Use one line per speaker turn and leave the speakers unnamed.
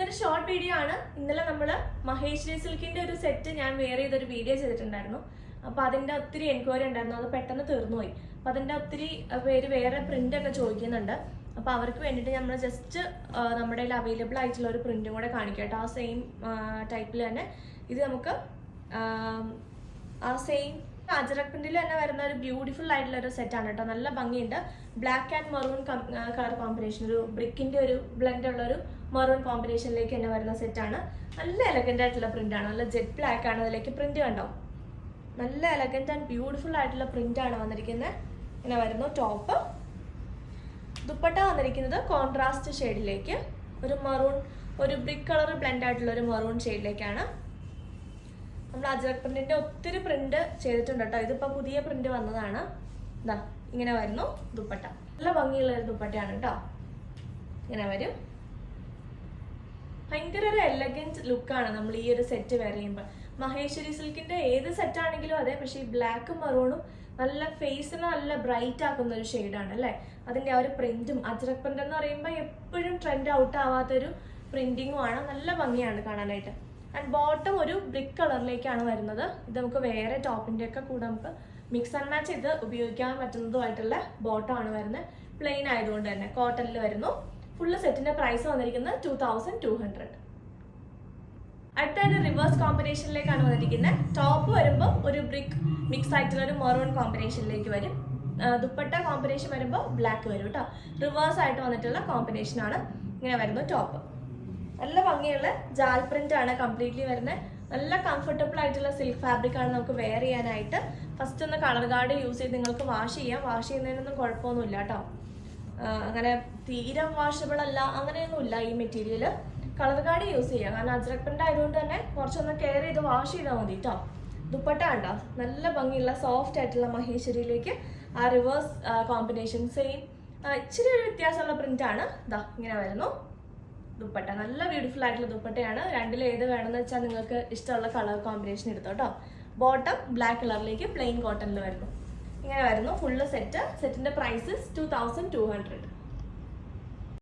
ഇതൊരു short video ആണ്. ഇന്നലെ നമ്മൾ മഹേശ്വരി സിൽക്കിന്റെ ഒരു സെറ്റ് ഞാൻ വേറെ ചെയ്തൊരു വീഡിയോ ചെയ്തിട്ടുണ്ടായിരുന്നു. അപ്പോൾ അതിന്റെ ഒത്തിരി എൻക്വയറി ഉണ്ടായിരുന്നു, അത് പെട്ടെന്ന് തീർന്നുപോയി. അപ്പോൾ അതിന്റെ ഒത്തിരി പേര് വേറെ പ്രിന്റ് ഒക്കെ ചോദിക്കുന്നുണ്ട്. അപ്പോൾ അവർക്ക് വേണ്ടിയിട്ട് നമ്മൾ ജസ്റ്റ് നമ്മുടെ അവൈലബിൾ ആയിട്ടുള്ള ഒരു പ്രിന്റും കൂടെ കാണിക്കട്ടെ. ആ സെയിം ടൈപ്പിൽ തന്നെ ഇത് നമുക്ക് ആ സെയിം അജറക് പ്രിന്റിൽ തന്നെ വരുന്ന ഒരു ബ്യൂട്ടിഫുൾ ആയിട്ടുള്ള ഒരു സെറ്റാണ് കേട്ടോ. നല്ല ഭംഗിയുണ്ട്. Black and maroon colour combination, ഒരു ബ്രിക്കിന്റെ ഒരു ബ്ലെൻഡ് ഉള്ള ഒരു മെറൂൺ കോമ്പിനേഷനിലേക്ക് തന്നെ വരുന്ന സെറ്റാണ്. നല്ല എലഗന്റ് ആയിട്ടുള്ള പ്രിന്റ് ആണ്. നല്ല ജെറ്റ് ബ്ലാക്ക് ആണ്. അതിലേക്ക് പ്രിന്റ് കണ്ടോ, നല്ല എലഗന്റ് ആൻഡ് ബ്യൂട്ടിഫുൾ ആയിട്ടുള്ള പ്രിന്റ് ആണ് വന്നിരിക്കുന്നത്. ഇങ്ങനെ വരുന്നു ടോപ്പ്. ദുപ്പട്ട വന്നിരിക്കുന്നത് കോൺട്രാസ്റ്റ് ഷെയ്ഡിലേക്ക്, ഒരു മെറൂൺ, ഒരു ബ്രിക്ക് കളർ ബ്ലെൻഡ് ആയിട്ടുള്ള ഒരു മെറൂൺ ഷെയ്ഡിലേക്കാണ്. നമ്മൾ അജറക് പ്രിന്റിന്റെ ഒത്തിരി പ്രിന്റ് ചെയ്തിട്ടുണ്ട് കേട്ടോ. ഇതിപ്പോ പുതിയ പ്രിന്റ് വന്നതാണ്. ഇതാ ഇങ്ങനെ വരുന്നു ദുപ്പട്ട. നല്ല ഭംഗിയുള്ള ഒരു ദുപ്പട്ടയാണ് കേട്ടോ. ഇങ്ങനെ വരും. ഭയങ്കര ഒരു എലഗന്റ് ലുക്കാണ് നമ്മൾ ഈ ഒരു സെറ്റ് വെയർ ചെയ്യുമ്പോൾ. മഹേശ്വരി സിൽക്കിന്റെ ഏത് സെറ്റ് ആണെങ്കിലും അതെ, പക്ഷെ ഈ ബ്ലാക്കും മെറൂണും നല്ല ഫേസിന് നല്ല ബ്രൈറ്റ് ആക്കുന്ന ഒരു ഷെയ്ഡാണ് അല്ലേ. അതിന്റെ ആ ഒരു പ്രിന്റും, അജറക് പ്രിന്റ് എന്ന് പറയുമ്പോൾ എപ്പോഴും ട്രെൻഡ് ഔട്ട് ആവാത്തൊരു പ്രിന്റിങ്ങും ആണ്. നല്ല ഭംഗിയാണ് കാണാനായിട്ട്. ആൻഡ് ബോട്ടം ഒരു ബ്രിക്ക് കളറിലേക്കാണ് വരുന്നത്. ഇത് നമുക്ക് വേറെ ടോപ്പിന്റെ ഒക്കെ കൂടെ നമുക്ക് മിക്സ് ആൻഡ് മാച്ച് ചെയ്ത് ഉപയോഗിക്കാൻ പറ്റുന്നതുമായിട്ടുള്ള ബോട്ടം ആണ് വരുന്നത്. പ്ലെയിൻ ആയതുകൊണ്ട് തന്നെ കോട്ടണിൽ വരുന്നു. ഫുള്ള് സെറ്റിന്റെ പ്രൈസ് വന്നിരിക്കുന്നത് 2200. അടുത്ത റിവേഴ്സ് കോമ്പിനേഷനിലേക്കാണ് വന്നിരിക്കുന്നത്. ടോപ്പ് വരുമ്പോൾ ഒരു ബ്രിക്ക് മിക്സ് ആയിട്ടുള്ള ഒരു മെറൂൺ കോമ്പിനേഷനിലേക്ക് വരും. ദുപ്പട്ട കോമ്പിനേഷൻ വരുമ്പോൾ ബ്ലാക്ക് വരും കേട്ടോ. റിവേഴ്സ് ആയിട്ട് വന്നിട്ടുള്ള കോമ്പിനേഷൻ ആണ്. ഇങ്ങനെ വരുന്നു ടോപ്പ്. നല്ല ഭംഗിയുള്ള ജാൽ പ്രിന്റ് ആണ് കംപ്ലീറ്റ്ലി വരുന്നത്. നല്ല കംഫർട്ടബിൾ ആയിട്ടുള്ള സിൽക്ക് ഫാബ്രിക് ആണ് നമുക്ക് വെയർ ചെയ്യാനായിട്ട്. ഫസ്റ്റ് ഒന്ന് കളർ ഗാർഡ് യൂസ് ചെയ്ത് നിങ്ങൾക്ക് വാഷ് ചെയ്യാം. വാഷ് ചെയ്യുന്നതിനൊന്നും കുഴപ്പമൊന്നുമില്ല കേട്ടോ. അങ്ങനെ തീരെ വാഷബിൾ അല്ല അങ്ങനെയൊന്നുമില്ല ഈ മെറ്റീരിയൽ. കളർ ഗാർഡ് യൂസ് ചെയ്യാം, കാരണം അജറക് പ്രിന്റ് ആയതുകൊണ്ട് തന്നെ കുറച്ചൊന്ന് കെയർ ചെയ്ത് വാഷ് ചെയ്താൽ മതി കേട്ടോ. ദുപ്പട്ട ഉണ്ടോ, നല്ല ഭംഗിയുള്ള സോഫ്റ്റ് ആയിട്ടുള്ള മഹേശ്വരിയിലേക്ക് ആ റിവേഴ്സ് കോമ്പിനേഷൻ സെയിം ഇച്ചിരി ഒരു വ്യത്യാസമുള്ള പ്രിന്റ് ആണ്. ഇതാ ഇങ്ങനെ വരുന്നു ദുപ്പട്ട. നല്ല ബ്യൂട്ടിഫുൾ ആയിട്ടുള്ള ദുപ്പട്ടയാണ്. രണ്ടിൽ ഏത് വേണമെന്ന് വെച്ചാൽ നിങ്ങൾക്ക് ഇഷ്ടമുള്ള കളർ കോമ്പിനേഷൻ എടുത്തോ കേട്ടോ. ബോട്ടം ബ്ലാക്ക് കളറിലേക്ക് പ്ലെയിൻ കോട്ടണിൽ വരുന്നു. ഇങ്ങനെ വരുന്നു ഫുള്ള് സെറ്റ്. സെറ്റിന്റെ പ്രൈസ് 2200.